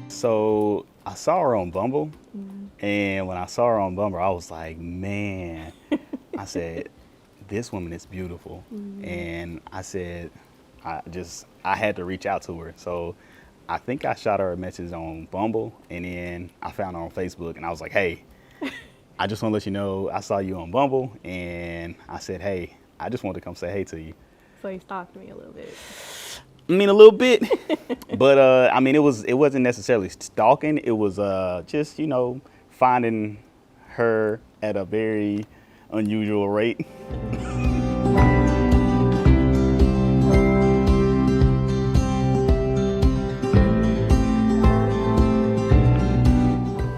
So I saw her on Bumble, and when I saw her on Bumble, I was like, man, I said, this woman is beautiful. And I said, I had to reach out to her. So I think I shot her a message on Bumble, and then I found her on Facebook, and I was like, hey, I just want to let you know I saw you on Bumble, and I said, hey, I just wanted to come say hey to you. So he stalked me a little bit. I mean, a little bit, but I mean, it wasn't necessarily stalking. It was just, finding her at a very unusual rate.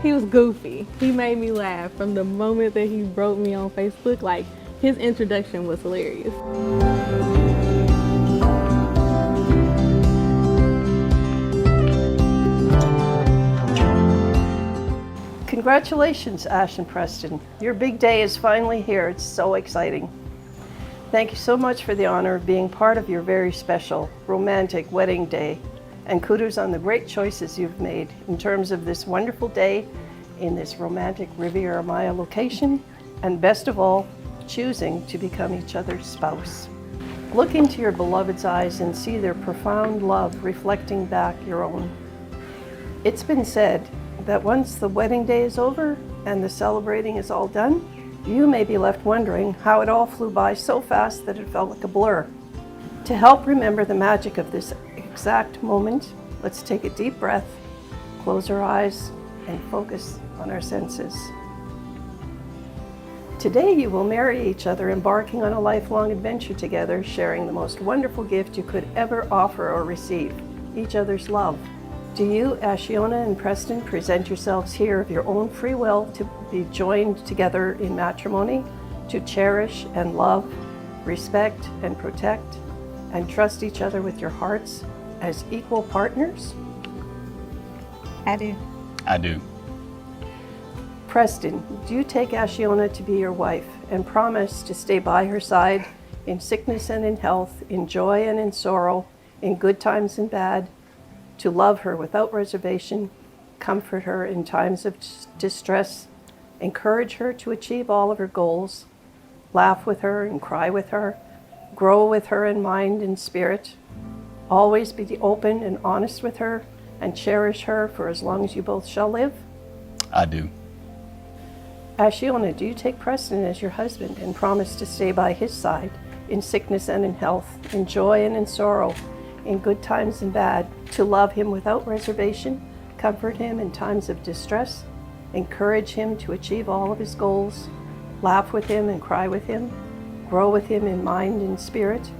He was goofy. He made me laugh from the moment that he wrote me on Facebook. Like, his introduction was hilarious. Congratulations, Ash and Preston. Your big day is finally here. It's so exciting. Thank you so much for the honor of being part of your very special, romantic wedding day. And kudos on the great choices you've made in terms of this wonderful day in this romantic Riviera Maya location. And best of all, choosing to become each other's spouse. Look into your beloved's eyes and see their profound love reflecting back your own. It's been said that once the wedding day is over and the celebrating is all done, you may be left wondering how it all flew by so fast that it felt like a blur. To help remember the magic of this exact moment, let's take a deep breath, close our eyes, and focus on our senses. Today you will marry each other, embarking on a lifelong adventure together, sharing the most wonderful gift you could ever offer or receive, each other's love. Do you, Asheuna and Preston, present yourselves here of your own free will to be joined together in matrimony, to cherish and love, respect and protect, and trust each other with your hearts as equal partners? I do. I do. Preston, do you take Asheuna to be your wife and promise to stay by her side in sickness and in health, in joy and in sorrow, in good times and bad, to love her without reservation, comfort her in times of distress, encourage her to achieve all of her goals, laugh with her and cry with her, grow with her in mind and spirit, always be open and honest with her, and cherish her for as long as you both shall live? I do. Asheuna, do you take Preston as your husband and promise to stay by his side in sickness and in health, in joy and in sorrow, in good times and bad, to love him without reservation, comfort him in times of distress, encourage him to achieve all of his goals, laugh with him and cry with him, grow with him in mind and spirit,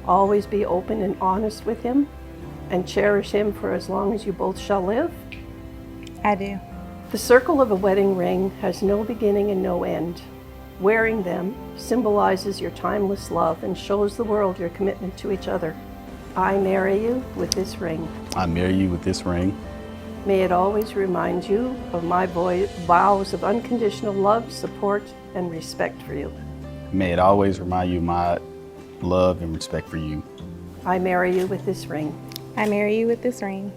always be open and honest with him, and cherish him for as long as you both shall live? I do. The circle of a wedding ring has no beginning and no end. Wearing them symbolizes your timeless love and shows the world your commitment to each other. I marry you with this ring. I marry you with this ring. May it always remind you of my vows of unconditional love, support, and respect for you. May it always remind you of my love and respect for you. I marry you with this ring. I marry you with this ring.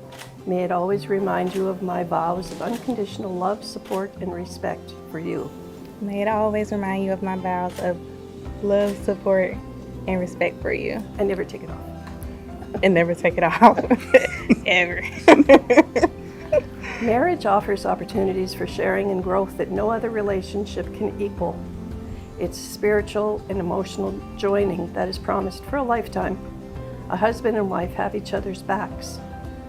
May it always remind you of my vows of unconditional love, support, and respect for you. May it always remind you of my vows of love, support, and respect for you. And never take it off. And never take it off. Ever. Marriage offers opportunities for sharing and growth that no other relationship can equal. It's spiritual and emotional joining that is promised for a lifetime. A husband and wife have each other's backs.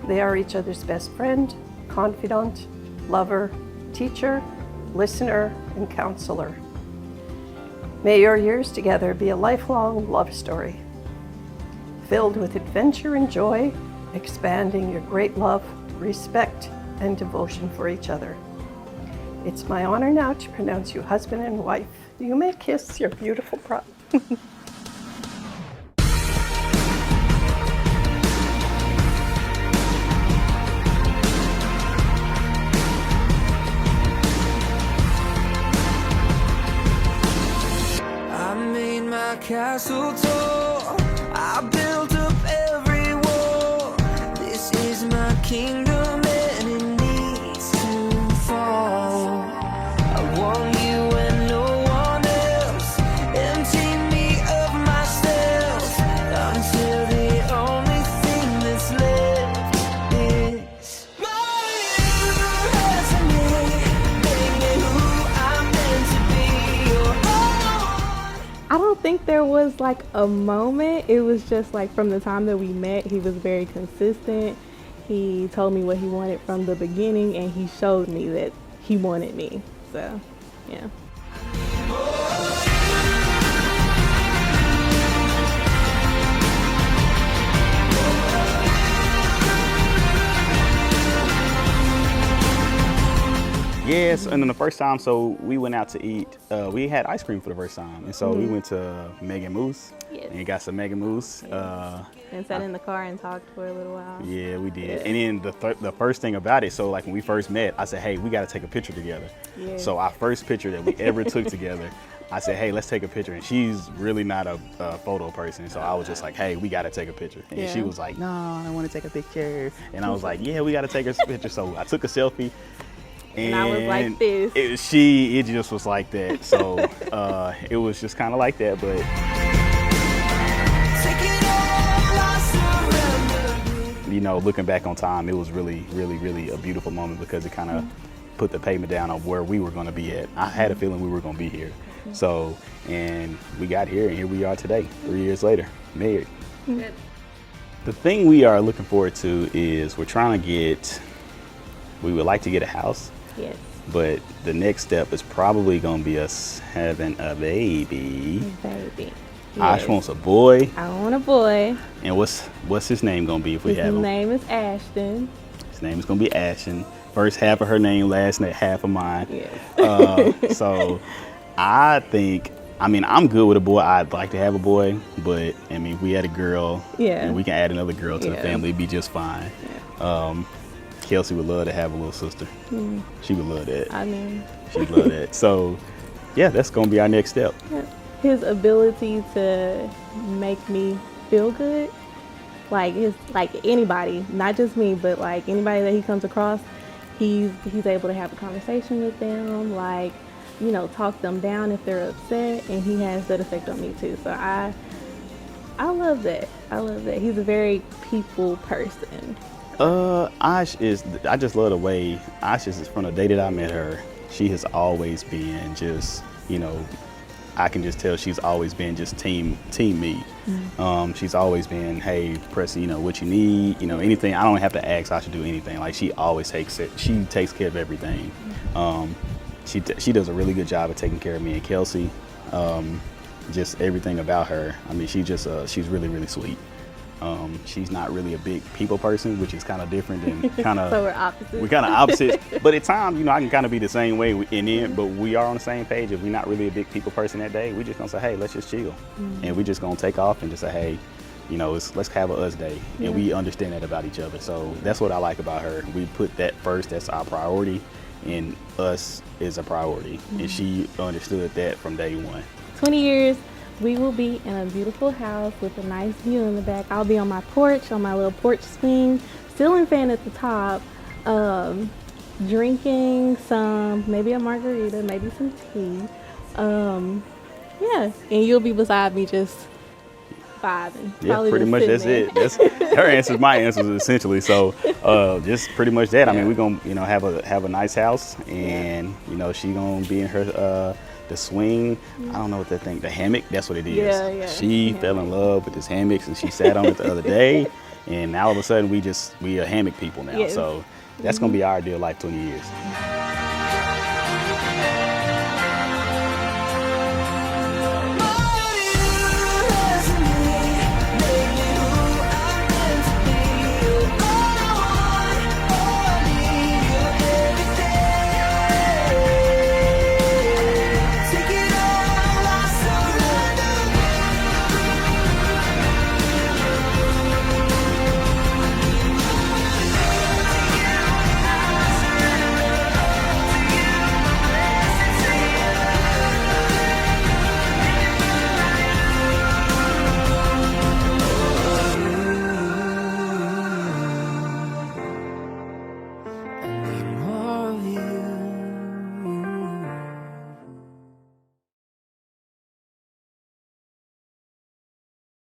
They are each other's best friend, confidant, lover, teacher, listener, and counselor. May your years together be a lifelong love story, filled with adventure and joy, expanding your great love, respect, and devotion for each other. It's my honor now to pronounce you husband and wife. You may kiss your beautiful bride. castle tall. I built up every wall. This is my kingdom and it needs to fall. I want you and no one else. Empty me of myself until the only thing that's left is my resume. Make me who I'm meant to be. You're I don't think there was like a moment. It was just like from the time that we met, he was very consistent. He told me what he wanted from the beginning, and he showed me that he wanted me. So, yeah. Yes, and then the first time, so we went out to eat. We had ice cream for the first time, and so we went to Mayan Moose Yes. and got some Mayan Moose. And sat in the car and talked for a little while. Yeah, we did. Yeah. And then the first thing about it, so like when we first met, I said, hey, we got to take a picture together. Yeah. So our first picture that we ever took together, I said, hey, let's take a picture. And she's really not a photo person. So I was just like, hey, we got to take a picture. And she Yeah. was like, no, I don't want to take a picture. And I was like, yeah, we got to take a picture. So I took a selfie. And I was like this. It just was like that. So it was just kind of like that. But you know, looking back on time, it was really, really, really a beautiful moment because it kind of put the pavement down on where we were going to be at. I had a feeling we were going to be here. So, and we got here, and here we are today, 3 years later, married. The thing we are looking forward to is we would like to get a house. Yes. But the next step is probably going to be us having a baby. Baby. Ash Yes. wants a boy. I want a boy. And what's his name going to be if we His have him? name is Ashton. His name is going to be Ashton. First half of her name, last half of mine. Yes. So I'm good with a boy. I'd like to have a boy, but I mean, if we had a girl, Yeah. and we can add another girl to the Yeah. family, it'd be just fine. Kelsey would love to have a little sister. She would love that. I mean, She'd love that. So, yeah, that's going to be our next step. his ability to make me feel good, like anybody, not just me, but like anybody that he comes across, he's able to have a conversation with them, like, you know, talk them down if they're upset, and he has that effect on me too. So I love that. I love that. He's a very people person. I just love the way Ash is, from the day that I met her, she has always been just, you know, I can just tell she's always been just team me. She's always been, hey, Preston, you know, what you need, you know, anything. I don't have to ask Ash to do anything. Like, she always takes care of everything. She does a really good job of taking care of me and Kelsey. Just everything about her. I mean, she's really, really sweet. She's not really a big people person, which is kind of different than kind of. So we're opposites. We're kind of opposites, but at times, you know, I can kind of be the same way in the end. But we are on the same page. If we're not really a big people person that day, we're just gonna say, hey, let's just chill, and we're just gonna take off and just say, hey, you know, let's have a us day, and we understand that about each other. So that's what I like about her. We put that first. That's our priority, and us is a priority, and she understood that from day one. 20 years. We will be in a beautiful house with a nice view in the back. I'll be on my porch, on my little porch swing, ceiling fan at the top, drinking maybe a margarita, maybe some tea. Yeah, and you'll be beside me just vibing. Yeah, Probably pretty just much sitting that's there. it. That's her answers, my answers essentially. So just pretty much that. I mean, we're gonna, you know, have a nice house, and you know, she gonna be in her the swing. I don't know what that thing, the hammock, that's what it is. Yeah. She fell in love with this hammocks, and she sat on it the other day, and now all of a sudden we are hammock people now. Yes. So that's gonna be our ideal life 20 years.